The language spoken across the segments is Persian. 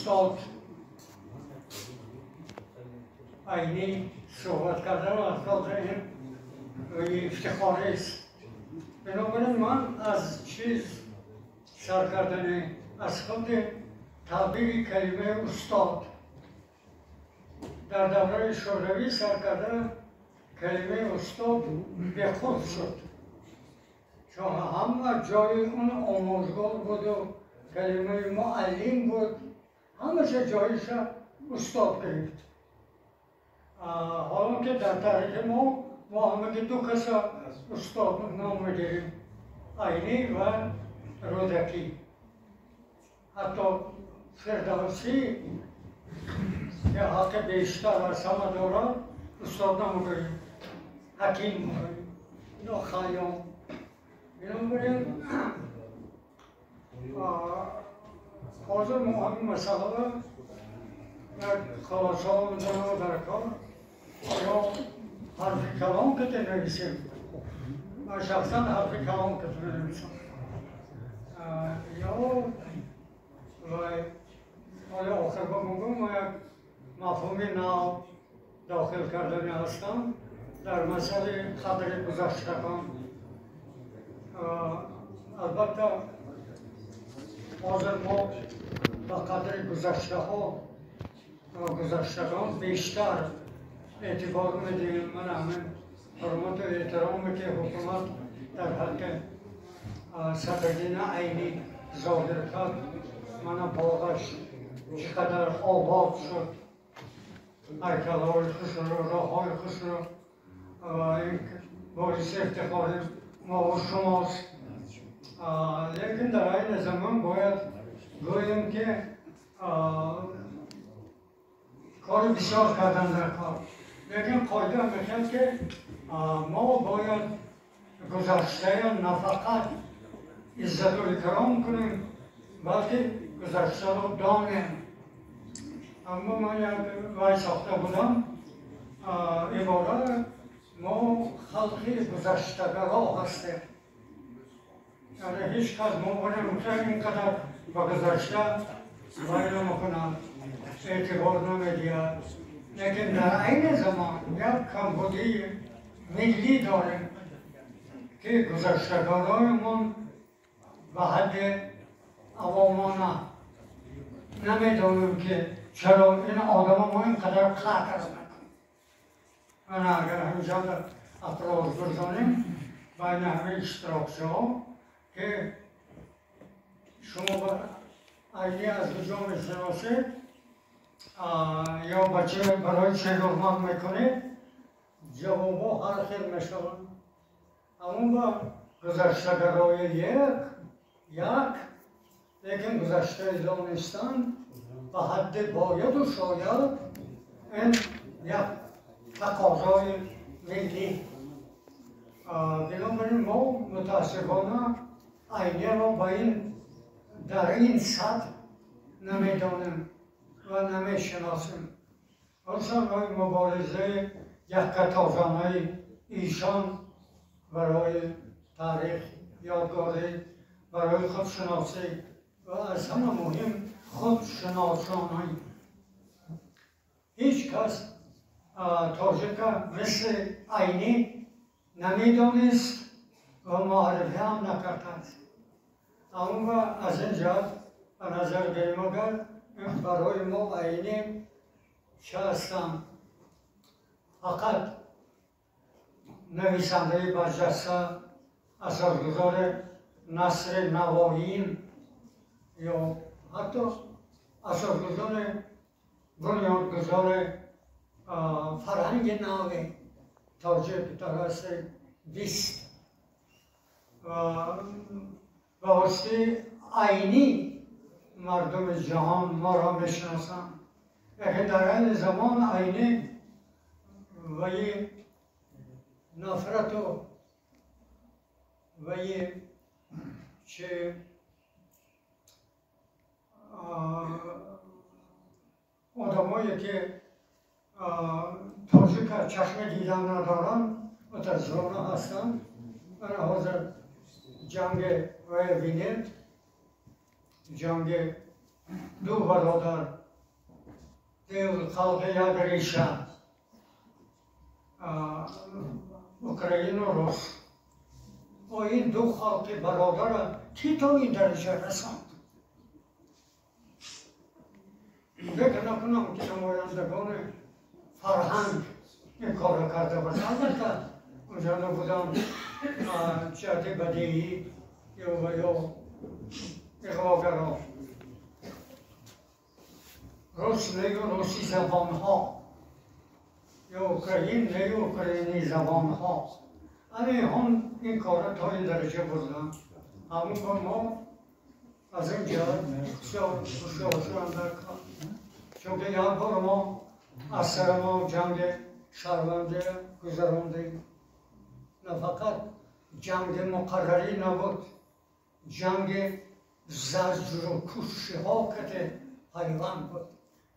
استاد عینی صحبت کردن و افراد این افتخاری است. بنابراین من از چیز سر کردن از خود تعبیر کلمه استاد در دوره شوروی سر کردن کلمه استاد به خود شد، چون همه جای اون آموزگار بود و کلمه معلم بود، همه جایش استاد گرفت. حالا که در تاریخ ما همه دو کس استاد نام می‌دهیم، عینی و رودکی. حتی فردوسی که حق بیشتر از همه دارد استاد نمی‌گوییم، حکیم می‌گوییم یا خیام. بنابراین حاضر ما همین مسئله را یک خلاصه ها می‌زنم در کار یا حرف کلام که تنویسیم. من شخصا حرف کلام که تنویسم یا حالا آخر با میگم یک مفهوم نو داخل کردن هستم در مسئله قدر گذشتگان. البته حاضر ما با قدر گذشتگان بیشتر اعتبار میدیم. من همین حرمت و احترامی که حکومت در حق صدرالدین عینی صادر کرد، من باغش چقدر آباد شد، هیکل‌های خوش رو، راه‌های خوش رو، این باعث افتخار ما و شماست. لیکن در این زمان باید گوییم که کار بسیار کردن در کار، لیکن قاعده میگه که ما باید گذشته نه فقط عزت و اکرام کنیم بلکه گذشته رو دانیم. اما من یک وای ساخته بودم عباره ما خلقی گذشتگرا هستیم، یعنی هیچ کس ما نمیتونه اینقدر با گذشته وای نمیکنه، اعتبار نمیدید. لیکن در این زمان یک کمبودی ملی داریم که گذشتگرایمان به حد عوامانه نمیدونیم که چرا این آدم ما اینقدر قدر میکنیم. من اگر همینجا در افراز بزنیم بین همه اشتراکچه ها که شما عینی از کجا میشناسید یا بچه برای چه لغمت میکنید، جوابا هر خیل میشوند. اما با گذشتگرای یک لیکن گذشته دانستن به حد باید و شاید این یک تقاضای ملی. بنابراین ما متاسفانه عینی را در این سطح نمیدانیم و نمیشناسیم. خصوصا برای مبارزه یک کتازانه ایشان برای تاریخ یادگاری، برای خودشناسی و از همه مهم خودشناسانی. هیچ کس تاجیک مثل عینی نمیدانست و معرفی هم نکرده است. اما از این جهت به نظر گیریم اگر برای ما عینی چه هستم؟ فقط نویسنده برجسته، اثرگذار نثر نوایین یا حتی اثرگذار بنیانگذار فرهنگ نو تاجیک در عصر 20 و واسطه عینی مردم جهان ما را میشناسند. لیکن در این زمان عینی و یه نفرت و یه چه آدمایی که تاجیک چشم دیدن ندارن متاسفانه هستن. من حاضر جنگ وینت، جنگ دو برادر دیو خلق یک ریشه اوکراین و روس و این دو خلق برادر کی تا این درجه رساند فکر نکنم که نمایندگان فرهنگ این کار کرده باشند البته اونجا نبودم جهت بدیهی یا اغواگرا روسی زبان ها یا اوکراینی زبان ها هم این کار تا این درجه بردن همون با ما از این جهت خوشحال شدن در کار چون که یک بار ما از سر ما جنگ شرمنده گذراندیم نه فقط جنگ مقرری نبود جنگ زجر و کشی ها که پیوند بود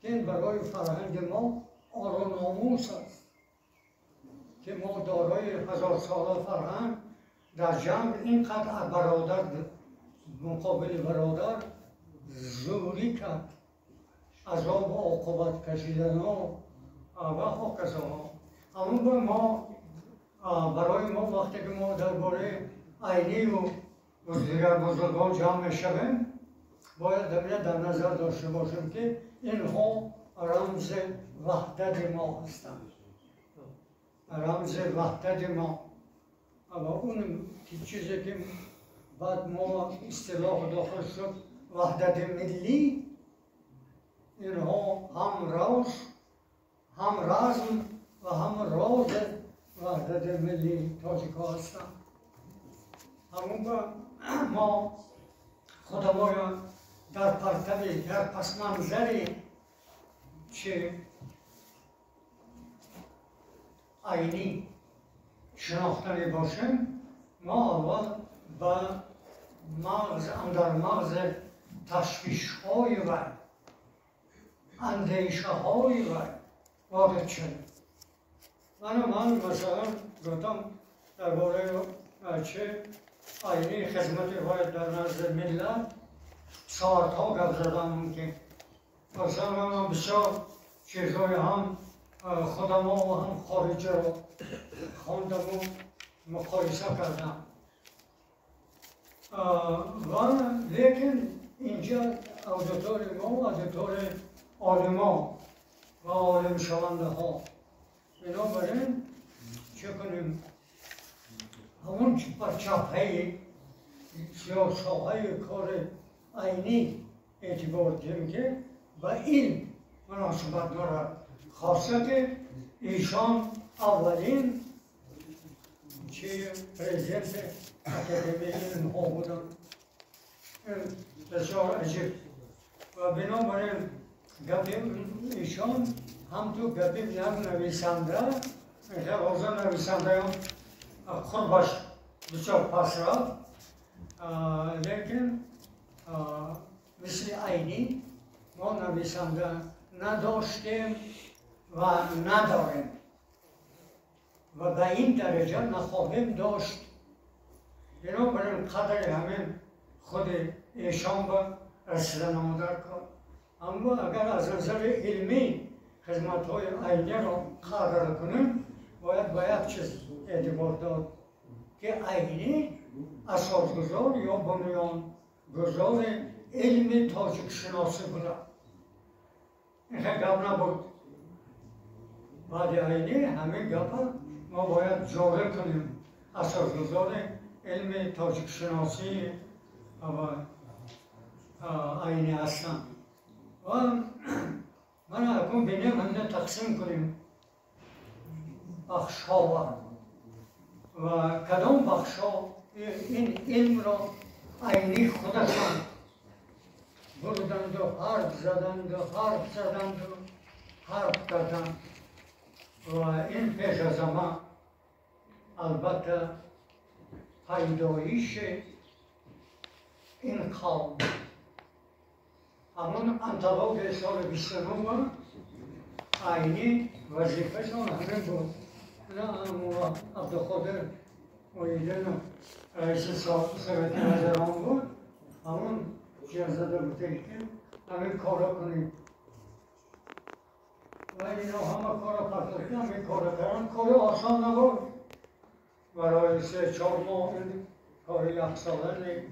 این برای فرهنگ ما آر و ناموس است که ما دارای 1000 ساله فرهنگ در جنگ اینقدر برادر مقابل برادر زوری کرد عذاب و عقوبت کشیدن ها و کسا ها همون ما برای ما وقتی که ما درباره عینی و دیگر بزرگان جمع شویم باید در نظر داشته باشیم که اینها رمز وحدت ما هستند رمز وحدت ما و اون چیزی که بعد ما اصطلاح داخل شد وحدت ملی اینها هم رزم و هم راز وحدت ملی تاجیکا هستند همون ما خداوند در پرتب در پس منظری که عینی شناختنی باشیم ما اول به در مغز تشویش های و اندیشه های و وارد شدیم من مثلا گفتم درباره چه عینی خدمتی باید در نزد ملت ساعتها گپ زدم که مثلا من بسیار چیزهای هم خودم و هم خارجه رو خواندم و مقایسه کردم و لیکن اینجا اودیتور ما اودیتور عالما و عالم شونده ها بنابراین چه کنیم همون چپه یا ساحه کار عینی اعتبار دیم که با این مناسبت دارد خاصه که ایشان اولین چه پرزیدنت اکادمی علم ها بودن بسیار عجیب و بنابراین ایشان هم تو گپیم یک نویسنده حاضر نویسنده هم خود بسیار پس رفت لیکن مثل عینی ما نویسنده نداشتیم و نداریم و به این درجه نخواهیم داشت بنابراین قدر همین خود ایشان به رسیدن آمده کار اما اگر از نظر علمی خدمت های عینی را قدر کنیم باید به یک چیز اعتبار داد که عینی اساسگذار یا بنیانگذار علم تاجیک شناسی بوده این گپ نبود بعد عینی همین گپ ما باید جاری کنیم اساسگذار علم تاجیک شناسی و عینی هستند و من اکنون بینیم همه تقسیم کنیم بخش ها و کدام بخش ها این علم را عینی خودشان بردند و حرف زدند و حرف کردند و این پیش از همه البته پیدایش این قوم همون انطلاق سال 29 عینی وظیفهشان همه بود نه عبدالقادر محیدین رئیس سویت نظران بود همون چیز زده بوده که همین کارا کنیم و اینا همه کارا پرداختیم همین کارا کردن کار آسان نبود برای 3-4 ماه کار 1 ساله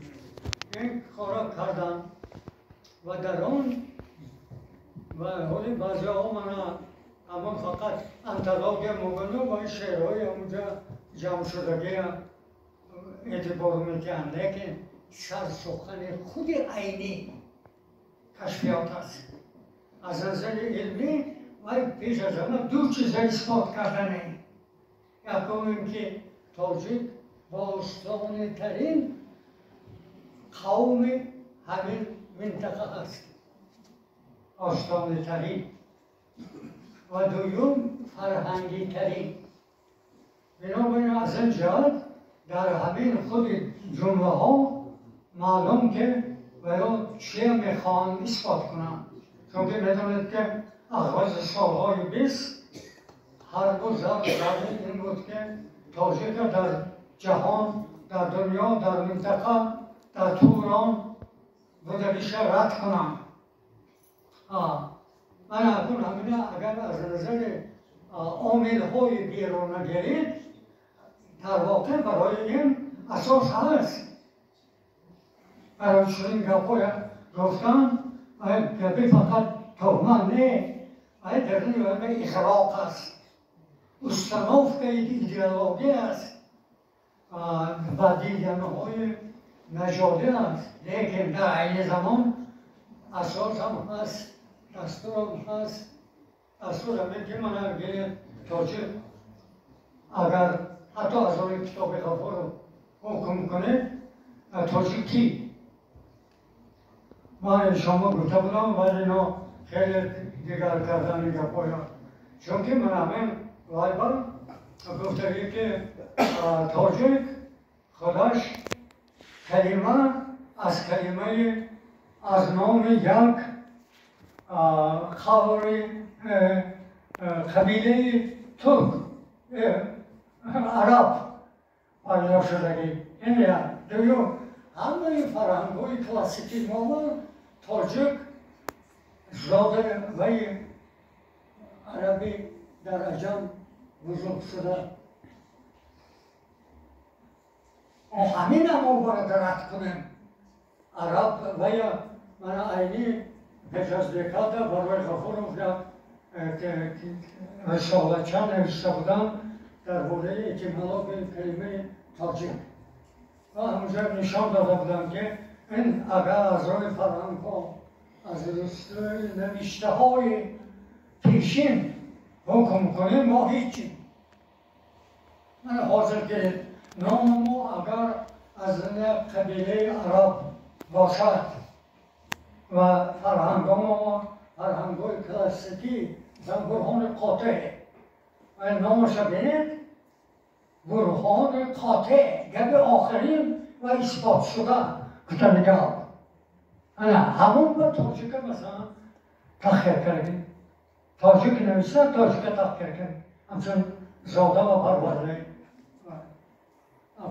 این کارا کردن و در آن و حالی بعضی ها من اما فقط انتلاق مگنو و این شعرهای اونجا جمع شدگی اعتبار میکنن لیکن سر سخن خود عینی کشفیات است از نظر علمی و پیش از همه 2 چیز اثبات کردنه یکم اینکه تاجیک باستانی ترین قوم همین منطقه است آستانی ترین و دوم فرهنگی ترین بنابراین از این جهت در همین خود جمله ها معلوم که باید چیه میخوان اثبات کنم چون که میدونید که آغاز سالهای 20 هر دو ضرب این بود که تاجیک در جهان در دنیا در منطقه در توران بوده بیشه رد کنم من اکنون همینه اگر از نظر عامل های بیرون نگیرید در واقع برای این اساس هست برای چنین گپ‌های گفتن گپی فقط تهمت نه در این اخراق است استناف ایدئولوژی است و دیدن‌های نژادی است لیکن در عین زمان اساس هم هست دستور هم هست دستور هم که من اگر تاجر اگر حتی از روی کتاب غفور رو حکم کنه تاجر کی؟ من شما گفته بودم ولی اینا خیلی دیگر کردن گپ‌های چون که من همین غالبا گفته که تاجر خودش کلمه از کلمه از نام یک خاور قبیله ترک عرب پیدا شدگی این دوم همه فرهنگ‌های کلاسیکی ما تاجیک زاده و عربی در عجم بزرگ شده همین هم ما باید رد کنیم عرب و یا من عینی پیش از دکاته برای غفورم که رساله چند نوشته بودم در باره اتیمولوژی کلمه تاجیک و همونجا نشان داده بودم که این اگر از روی فرهنگ ها از روی نوشته های پیشین حکم کنیم ما هیچی من حاضر که نام ما اگر از قبیله عرب باشد و فرهنگ ما فرهنگ های کلاسیکی برهان قاطع و نامش بینید برهان قاطع گب آخرین و اثبات شده کتن نگاه همون با تاجیک مثلا تخیر کردیم تاجیک نویسته تاجیک تخیر کردیم همچون زاده و پرورده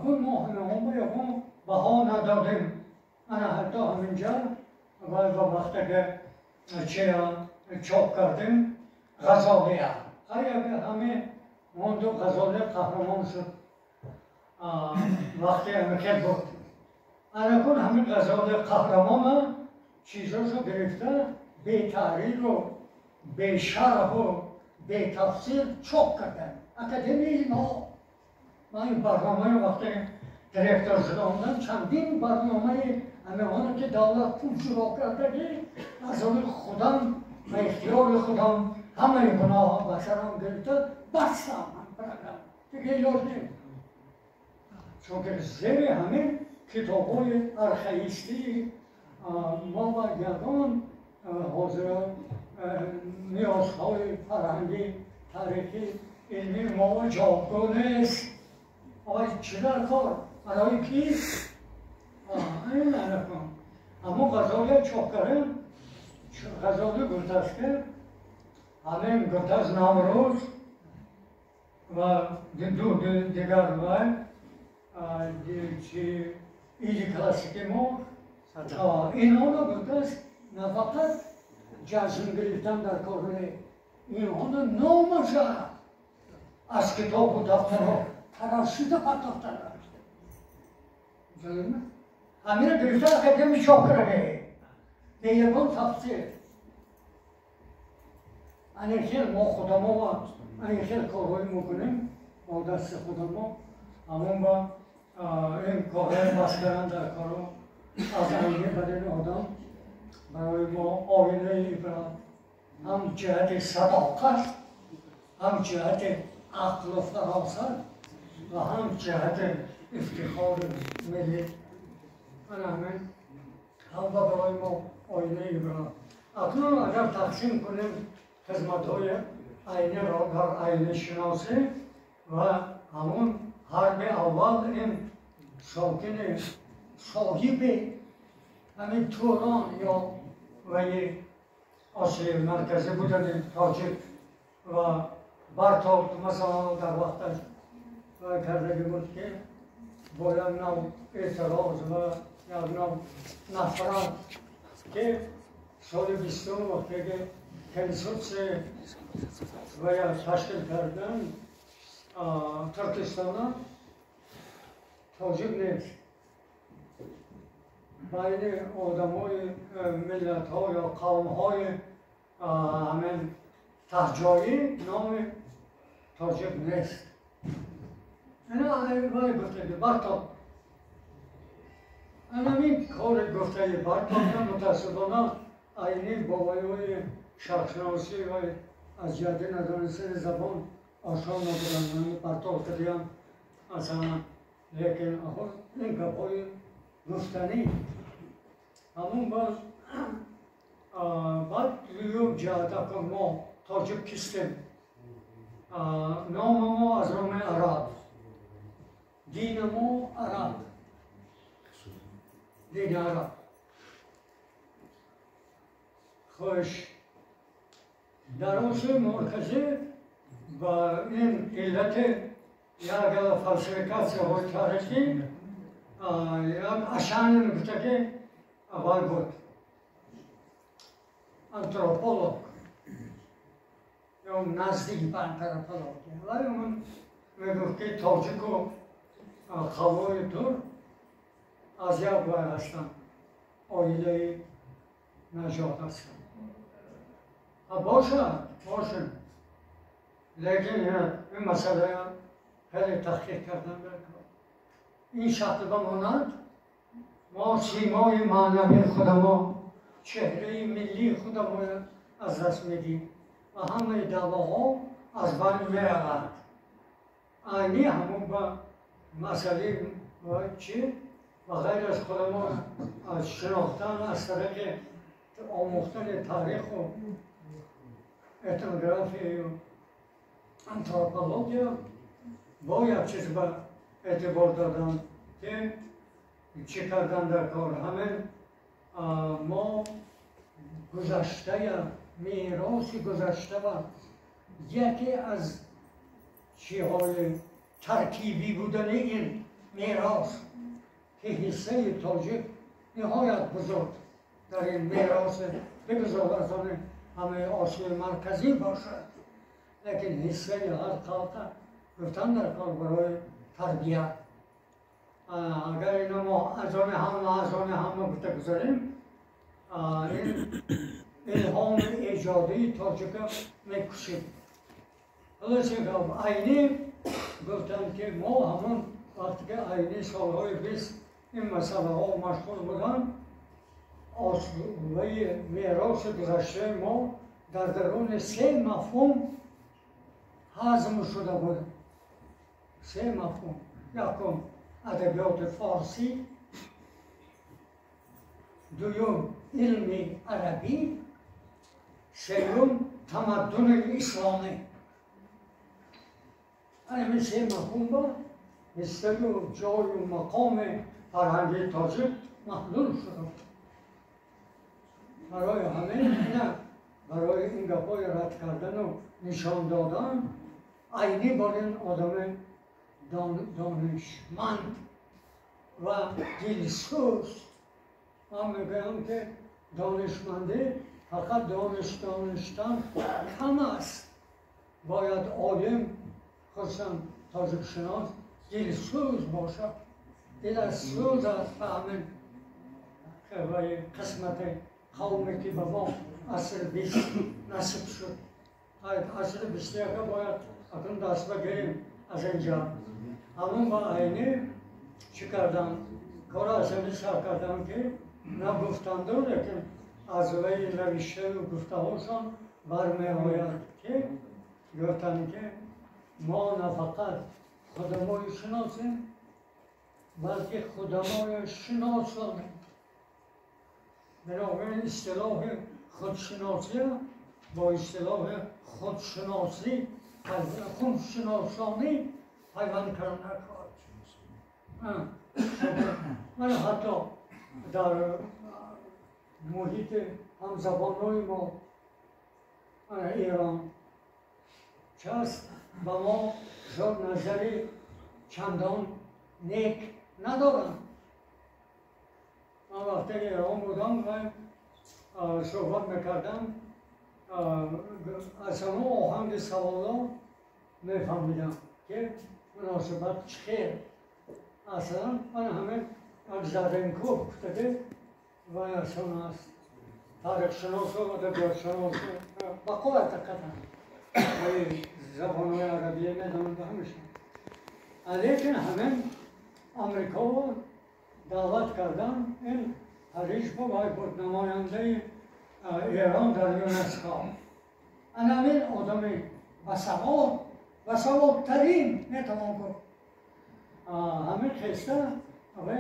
اون ما یکم بها ندادیم من حتی همینجا و وقتی که چاپ کردیم غزالیه همه اون دو غزاله قهرمان شد وقتی امکت بود اکنون همین غزاله قهرمان چیزاشو گرفته به تحریر و به شرح و به تفسیر چاپ کردن اکادمی ما من این برنامه وقتی دیرکتر شدم چندین برنامه همه که دولت پول شروع کرده که از اون خودم و اختیار خودم همه گناه بشرم گرفته بستم من برگم دیگه ایلاج نیم چون که زیر همه کتاب های ارخیستی ما و گردان حاضر نیازهای فرهنگی تاریخی علمی ما جاودانه است آقای چی در کار؟ برای کی؟ این نکنم اما غزاله چاپ کردن غزاله گلدسته همین گلدست نامروز و دیگر ایدی کلاسیکی ما اینا رو گلدست نه فقط جشن گرفتن در کارهای اینها نامش از کتاب و دفترها تراشیده پرداختن همین گرفتن اکادمی شاکره به یکان تفسیر این خیلی ما خودم و این خیلی کارهایی میکنیم با دست خودم همون با این کارهای مسکران در کارها از آینه بدن آدم برای ما آینه برای هم جهت صداقت هم جهت عقل و فراست و هم جهت افتخار ملی من همین هم برای ما آینه برای اکنون اگر تقسیم کنیم خدمت های آینه را در آینه شناسی و همون حرب اول این ساکن صاحب همین توران یا وی آسیای مرکزی بودن تاجیک و برتاب مثلا در وقتش کرده بود که با یک نوع اعتراض و یک نوع نفرت که سال 20 وقتی که کنسوس و یا تشکیل کردن ترکستان تاجیک نیست بین آدم های ملت ها یا قوم های همین تحجایی نام تاجیک نیست اینا گفته که برتاب این کار گفته برتاب متاسفانه اینی بابایی های شرقشناسی و از جهت ندانستن زبان آشنا نبودن من برتاب کردیم مثلا لیکن این گپ‌های گفتنی همون باز بعد یک جهت که ما تاجیک کستیم نام ما از نام عرب دین ما عرب دین عرب خوش در اصل مرکزی و این علت یک فلسفیکاسیون های تاریخی یک اشان گفته که اول بود انتروپولوگ یا نزدیک به انتروپولوگ ولی اون میگفت که تاجیک و خوای دور از یک باید هستن آیله نجات هستن باشد لیکن این مسئله خیلی تحقیق کردن برکن این شکل بماند ما سیمای معنوی خودمون چهره ملی خودمون از دست میدیم و همه دعواها از بین میرود اینی همون با مسئله چی؟ و غیر از خودمون از شناختن از طریق آموختن تاریخ و اتنوگرافی و انتروپولوژی با یک چیز به اعتبار دادن که چی کردن در کار همین ما گذشته میراث گذشته و یکی از چیزهای ترکیبی بودن این میراث که حصه تاجیک نهایت بزرگ در این میراث بگذار از همه آسیای مرکزی باشد لیکن حصه هر طاقه گفتن در کار برای تربیت اگر اینو ما از آن همه گفته گذاریم این الهام ایجادی تاجیکا میکشیم خلاصه که اینی گفتن که ما همون وقتی که اینی سالهای 20 این مسئله ها مشغول بودن آسوی میراث گذشته ما در درون 3 مفهوم هضم شده بود 3 مفهوم یکم ادبیات فارسی دوم علم عربی سوم تمدن اسلامی این 3 مفهوم با حصه و جای و مقام فرهنگی تاجیک محلول شده برای همه نه برای این گپای رد کردن و نشان دادن عینی بر این آدم دانشمند و دلسوز من میگم که دانشمنده فقط دانشتن کم است. باید عالم خصوصا تاجیک شناس دلسوز باشد. دلسوز از فهمید قسمت قومی که به ما عصر 20 نصیب شد. عصر 21 باید اکنون دست بگیریم از اینجا. همون با عینه چی کردم؟ کار اصلی سر کردم که نگفتنده لیکن از روی نوشته و گفته هاشان برمی آید که گفتن که ما نه فقط خدمای شناسیم بلکه خدمای شناسانیم. بنابراین اصطلاح خودشناسی با اصطلاح خودشناسانی پیوند کردن نکرد. من حتی در محیط همزبانهای ما ایران چست به ما شد نظری چندان نیک ندارم. من وقتی ایران بودم و صحبت میکردم اصلا آهنگ سوالا میفهمیدم که مناسبت چخیر. اصلا من همه زدنکو گفتده و اصلا است تاریخ شناس و ادبیات شناس با قوت دقیقا زبانهای عربیه میدانم به همیشه. لیکن همه امریکا دعوت کردن این حریش باید بود نماینده ایران در یونسکو. همین آدمی بسوادترین میتوان گفت. همین خسته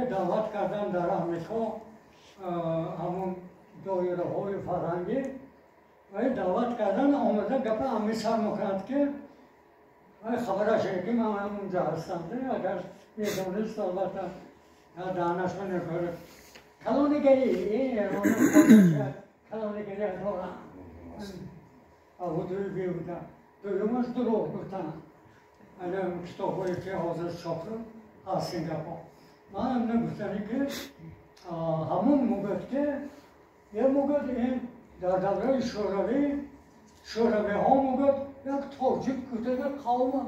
دعوت کردن در امریکا همون دایره های فرهنگی و دعوت کردن آمده گپ همی سر میکند که خبرش که من اونجا هستم. اگر میدونست البته دانش نمیکنه کلانگری ایران کلانگری دارم حضور بیودن دویمش دروغ گفتن. این کتاب هایی که حاضر چاپ شد از سینگاپور. من هم نگفتنی که همون موقع که یه موقع این در دوره شوروی ها موقع یک تاجیک کتاب قوم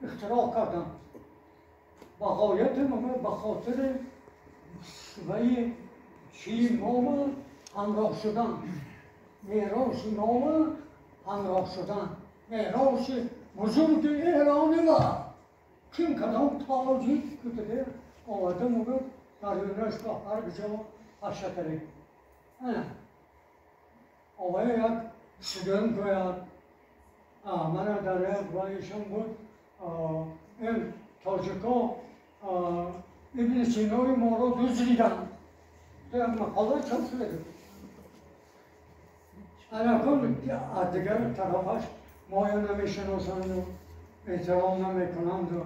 اختراع کردن. بقایت موقع به خاطر شوی چی نام همراه شدن، میراث نام همراه شدن، میراث بزرگ ایرانی و کم کدام تاجیک کتاب آمده موقع در یونسکو هر جا پخش کرده. آقای یک سودن باید من در یک بایشان بود این تاجیکا ابن سینای ما رو دزدیدن. در مقاله چاپ شده. الان دیگر طرفش ما نمیشناسند و احترام نمیکنند و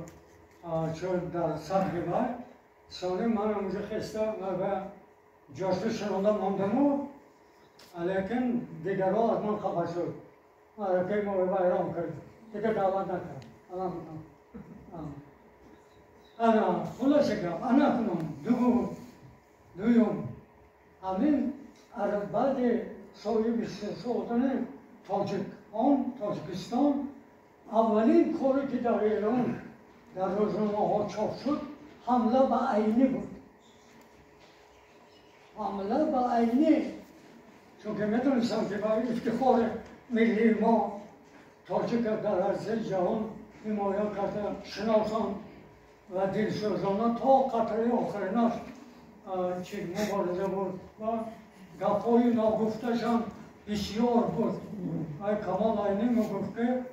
چون در سطح بعد سالی من اونجا خسته و به جاشو شنونده ماندم و لیکن دیگر ها از من خبر شد. که ما به بیرام کرد. دیگر دعوت نکرد. انا خلاصه کم انا کنم دویم همین بعد سال 23 تاجیکستان اولین کاری که در ایران در روزنامه ها چاپ شد حمله به عینی بود. حمله به عینی چون که میدونستم که برای افتخار ملی ما تاجیک در عرصه جهان حمایت کرده شناسان و دلسوزانان تا قطره آخرینش چه مبارزه بود و گپ‌های ناگفته‌شان بسیار بود. کمال عینی میگفت که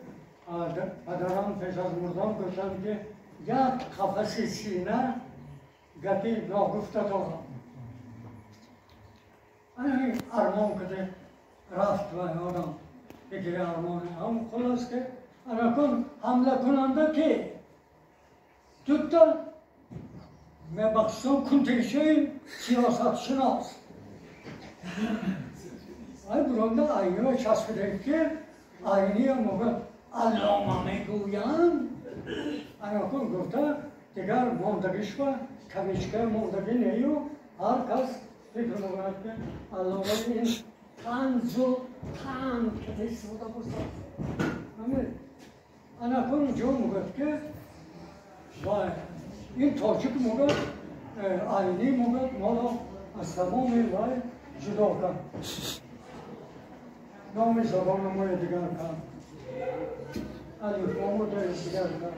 پدرم پیش از مردن گفتند که یک قفس سینه گپی ناگفته دارم. این ارمان کده رفت و آدم بگیره ارمان هم خلاص که اکنون حمله کننده که دوتا مبخشون کنترشوی سیاست شناس برانده آینی ها چسبیده که آینی ها موقع علامه میگویند اکنون گفته دیگر ماندگیش و کمیشکه ماندگی نیو هر کس فکر می‌کنم که علاوه این طنز و طعم که استفاده بکنم همه انا کنم جو میگفت که وای این تاجیک میگفت آینی میگفت مالا از تمام وای جدا کن نام زبان ما دیگر کن الفبا در دیگر کن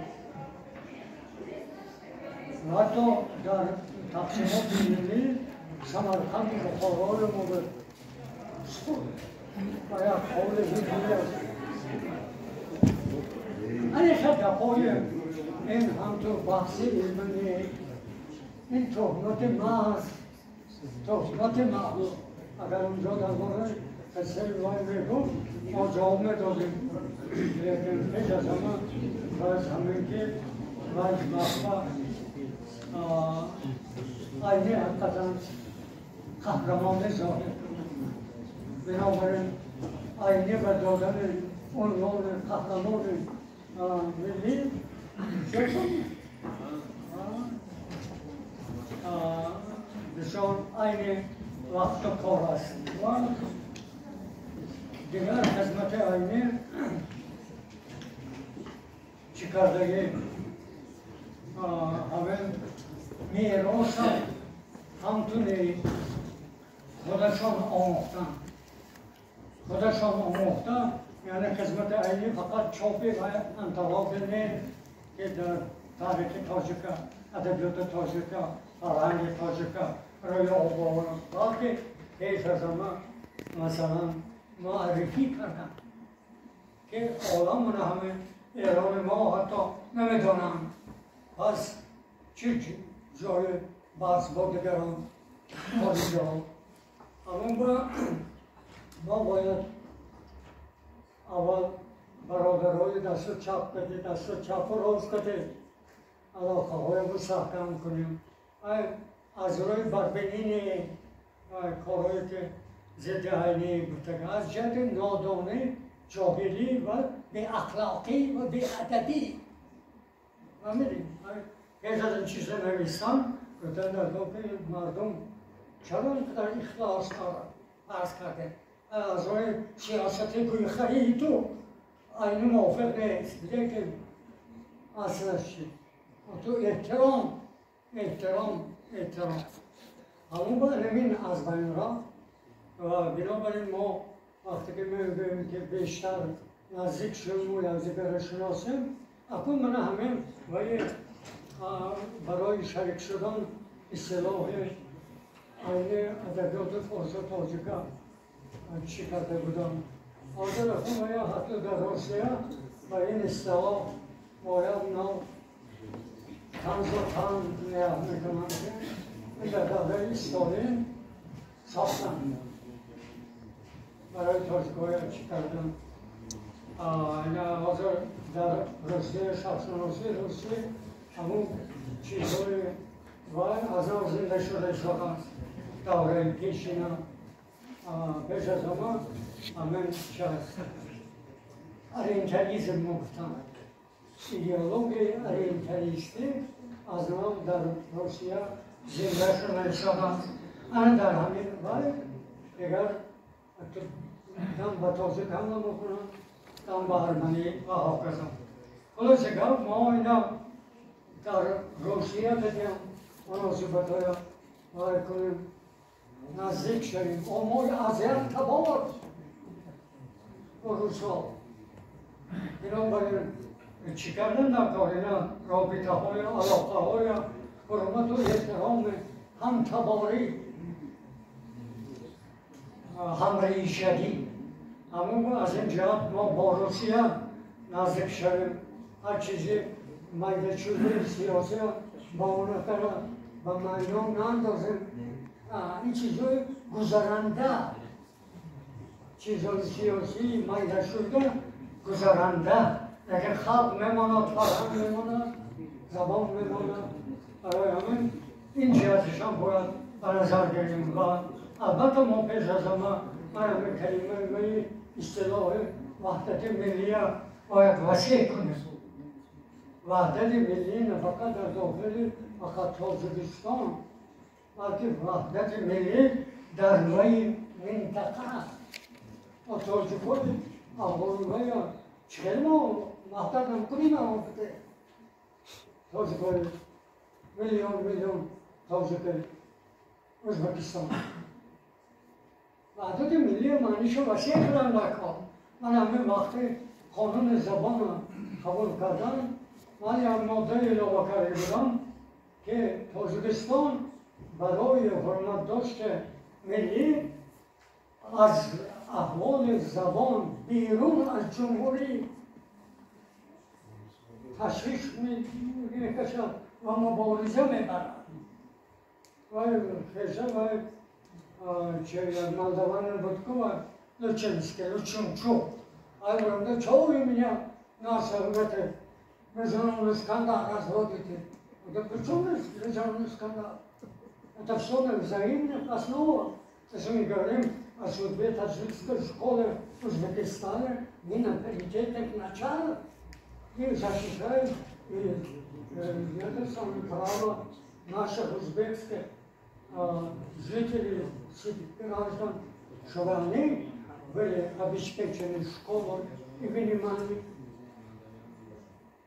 حتی در تقسیمات ملی سمرقند بخارا رو موقع و یک حال دیگری است. همیشه دقای این همطور بحثی علمی این تهمت محض تهمت معلوم اگر اونجا در مورد قصه وای میگفت ما جواب میدادیم لیکن پیش از همه باید همین که باید مخفا آینه حقیقتا قهرمان ظاهر بنابراین آینه و دادن عنوان قهرمان ملی بسیار عین وقت و کار است و دیگر خدمت آینه چی کردگی همه میراث همتونی خودشان آموختن یعنی خدمت آینه فقط چاپی و انتخاب نه که در تاریخ تاجیک ادبیات تاجیک فرهنگ تاجیک روی آبان باقی پیش از همه مثلا معرفی کردن که عالم همه ایران ما حتی نمیدانن پس چی جای بحث با دیگران خارجی ها اما ما باید اول برادرهای دست چپ کردید دست چپ رو راست کردید علاقه های رو سحکم کنیم از روی بربینین کارهایی که ضد عینی بوده از جهت نادانه جاهلی و به اخلاقی و به ادبی و میدیم یک از این چیز نویستن گفتن در که مردم چرا اینقدر اخلاص عرض کرده از روی سیاست گویخری تو عینی موافق نیست لیکن اصلش چی تو احترام همون با نمین از بین را و بنابراین ما وقتی که میگوییم که بیشتر نزدیک شدیم و یکدیگر شناسیم اکنون من همین برای شریک شدن اصطلاح عین ادبیات فارسی و تاجیک چی کرده بودم حاضر اکنون یا حتی در روسیه و این اصطلاح باید نو طنز و طعم نگاه میکنم که این در دوره استالین ساختن برای تاجیک‌های چی کردن حاضر در روسیه شخصناسی روسیه همون چیزهای و از آن زنده شده شدن دوره پیشینه پیش از همین چه هست اورینتالیسم گفتن ایدئولوژی اورینتالیستی از نام در روسیه زنده شده شدن انا در همین ولی دیگر دم به تازه کم نمیکنم دم به ارمنی و حافظم خلاصه گفت ما اینا در روسیه بدیم مناسبت های باید کنیم نزدیک شدیم ما اذیت تبار با روسا اینا باید چی کردن در کار اینا رابطه های علاقه های حرمت و احترام هم تباری همریشگی همون از این جهت ما با روسیه نزدیک شدیم هر چیزی میده چوزه سیاسی با اون کرد و مردم ناندازیم این چیزای گذرنده چیزای سیاسی میده شده گذرنده لیکن خلق میماند فرهنگ میماند زبان میماند برای همین این جهتش هم باید به نظر گیریم و البته ما پیش از همه همین کلمه اصطلاح وحدت ملی باید وسیع کنیم وحدت ملی نه فقط در داخل فقط تاجیکستان بلکه وحدت ملی در نوع منطقه است. و توجه کنید افغان‌های چهل ما وحدت نمی‌کنیم آمده. توجه کنید میلیون توجه کنید ازبکستان. وحدت ملی معنیش وسیع کردن در کار. من همه وقتی قانون زبان قبول کردم من یک ماده اضافه کرده بودم که تاجیکستان برای حرمت داشت ملی از احوال زبان بیرون از جمهوری تشویش میکشد و مبارزه میبرد. و خیزه و مالدوان بودکو لچنسکه لچنچو aylarında çoğu eminim nasıllıkta mezunun skandal razvoditi. Da почему мезунun скандал? Это все на взаимных основах. Если мы говорим о судьбе таджикской школы в Узбекистане, мы на паритетных началах и защищаем это самое право наших узбекских жителей, граждан, чтобы они были обеспечены школой и вниманием.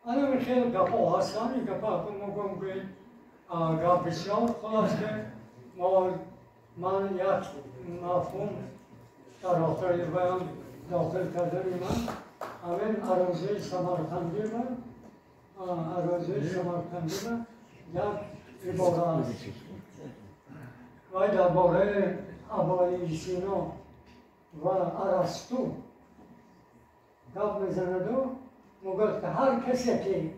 Она хотела гапа Хасани, гапа помогом говорить, гап бисёр хуласке, ман як мафхум дар охири баян дохил кардани ман, ҳамин арозаи Самарқанди ман, як ибора аст. Вай дар бораи Абои Сино و ارسطو گپ میزند و میگفت که هر کسی که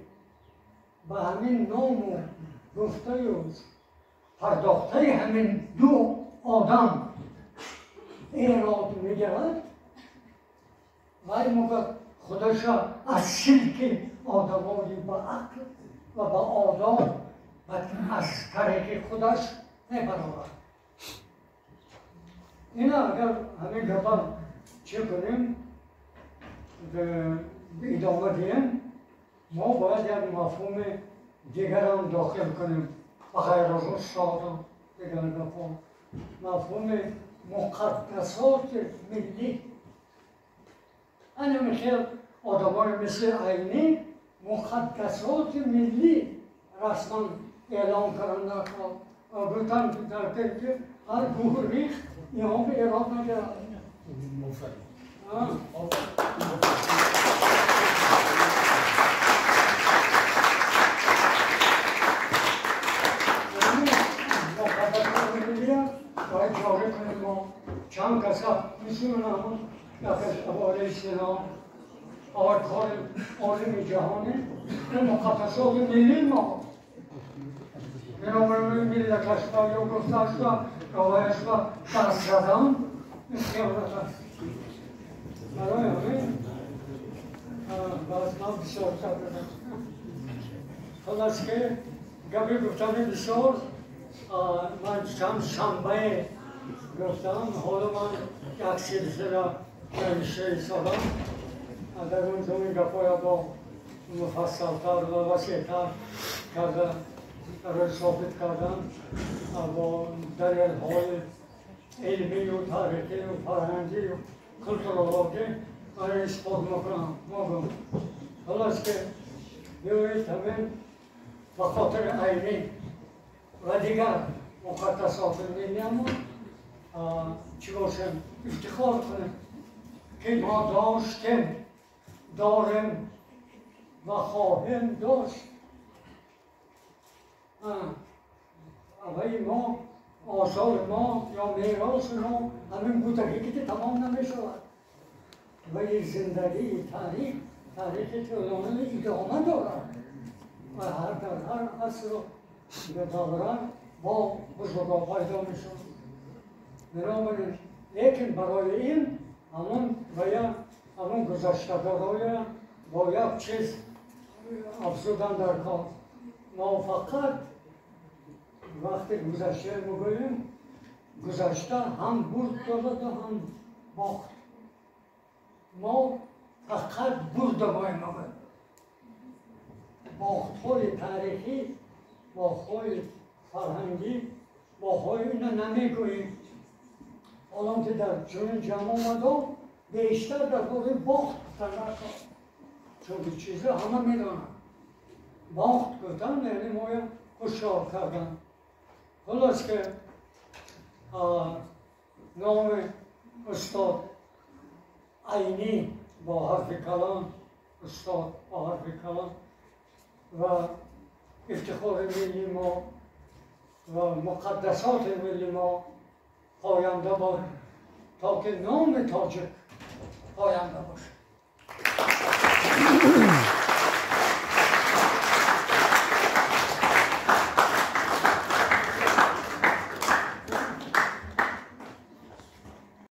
به همین نام و گفته و پرداخته همین دو آدم ایراد میگرد ولی میگفت خودش از سلک آدمایی به عقل و به آداب و از طریق خودش نبرود. اینا اگر همین گپا چه کنیم ادامه دیم ما باید یک مفهوم دیگر هم داخل کنیم بغیر از اون ساده دیگر گپا مفهوم مقدسات ملی. انا میخوام آدمای مثل عینی مقدسات ملی رسما اعلام کردن در کار گفتن که هر گوه ریخت यहाँ पे इराक में क्या چند کسا میسونه همون یکش اباره سلام آقای کار عالم جهانه به مقدسات ملی ما بنابراین ملتش را یا گفتش را روایش را دست زدن این خیالت است. برای همین باز من بسیار کردم. خلاص که گپی گفتن بسیار من چند شنبه گفتم حالا من یک سلسله نوشته ایستادم در اونجا این گپای با مفصلتر و وسیعتر کردم برای ثابت کردن با دلیل‌های علمی و تاریخی و فرهنگی و کلتورولوژی برای اثبات میکنم. خلاص که بیایید همین به خاطر عینی و دیگر مقدسات ملیمون چی باشیم افتخار کنیم که ما داشتیم داریم و خواهیم داشت. اولی ما آثار ما یا میراث ما همین بودگی که تمام نمیشود ولی زندگی تاریخ طولانی ادامه دارد و هر عصر و دوران با بزرگا پیدا میشود. بنابراین لیکن برای این همون گذشتگرایی با یک چیز افزودن در کار. ما فقط وقتی گذشته میگوییم گذشته هم برد دارد و هم باخت. ما فقط برد باید نمید. باخت‌های تاریخی، باخت‌های فرهنگی، باهای اینو نمیگوییم. حالا که در چون جمع آمدم بیشتر در باره باخت گفتن چون چیزی همه میدونن. باخت گفتن یعنی مایا هوشیار کردن. خلاص که نام استاد عینی با حرف کلان، استاد با حرف کلان و افتخار ملی ما و مقدسات ملی ما پاینده باد تا که نام تاجک پاینده باشه.